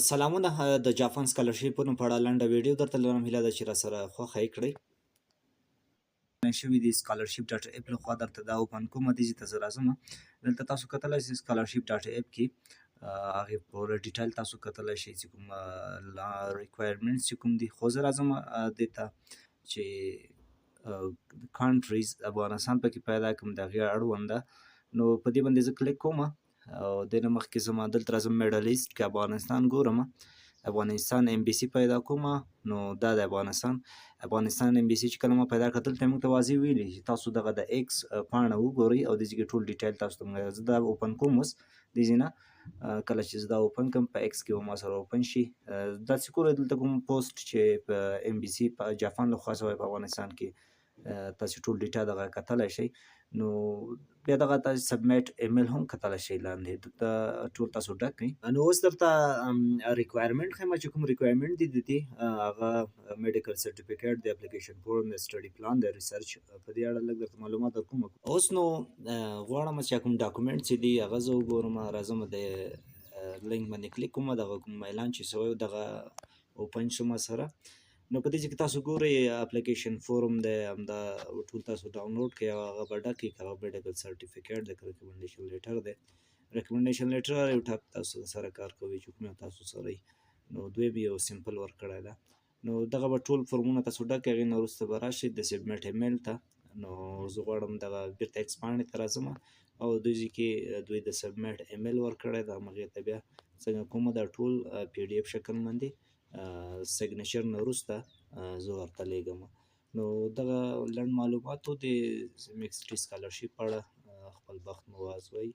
سلامونه د جاپان سکالرشیپونو په اړه لنډه ویډیو درته لرم، هیله ده چې راسره خوښه یې کړئ. شوي دي سکالرشیپ ډاټ اپ لخوا درته دا اوپن کومه دي چې ته زه راځم. دلته تاسو کتلی شئ سکالرشیپ ډاټ اپ کې هغې پوره ډیټیل تاسو کتلی شئ چې کوم ریکوایرمنټس چې کوم دي، خو زه راځم دې ته چې کانټریز افغانستان پکې پیدا کړم، د هغې اړوند ده. نو په دې باندې زه کلیک کوم او دې نه مخکې زما دلته راځم میډل ایسټ کې افغانستان ګورم، افغانستان ام بي سي پیدا کوم. نو دا د افغانستان ام بي سي چې کله ما پیدا کړه دلته موږ ته واضح ویلي چې تاسو دغه د ایکس پاڼه وګورئ او دې کې ټول ډیټیل تاسو ته زه دا اوپن کوم اوس دې ځینه کله چې زه دا اوپن کړم په ایکس کې به ما سره اوپن شي. داسې ګورئ دلته کوم پوسټ چې په ام بي سي په جاپان لخوا شوی په افغانستان کې تاسو ټول ډیټا دغه کتلی شئ. نو بیا دغه تاسو سبمیټ ایمیل هم کتلی شئ، لاندې دلته ټول تاسو ډک کړئ. نو اوس درته ریکوایرمنټ ښیم چې کوم ریکوایرمنټ دي د دې هغه میډیکل سرټیفیکیټ د اپلیکیشن فورم د سټډي پلان د ریسرچ په دې اړه لږ درته معلومات درکوم. اوس نو غواړم چې کوم ډاکومنټ چې دي هغه زه وګورم، راځم د لینک باندې کلیک کوم، دغه کوم اعلان چې شوی دغه اوپن شو ما سره. نو په دې کې تاسو ګورئ اپلیکیشن فورم دی، همدا ټول تاسو ډاونلوډ کړئ او هغه به ډک کړئ. هغه میډیکل سرټیفیکیټ د ریکمنډیشن لیټر دی، ریکمنډیشن لیټر یو ټاپ تاسو سره کار کوي چې کوم تاسو سره نو دوی یو سمپل ورک کړی ده. نو دغه به ټول فورمونه تاسو ډک کړئ، هغې نه وروسته به راشئ د سبمیټ ایمیل ته. نو زه غواړم دغه بیرته ایکس پاڼې ته راځم او دوی کې دوی د سبمیټ ایمیل ورکړی ده، همغې ته بیا څنګه کومه دا ټول پی ډي اف شکل باندې سیګنیچر نه وروسته زه ورته لیږم. نو دغه لنډ معلومات و د میکسډ سکالرشیپ په اړه. خپل بخت مو وازموئ.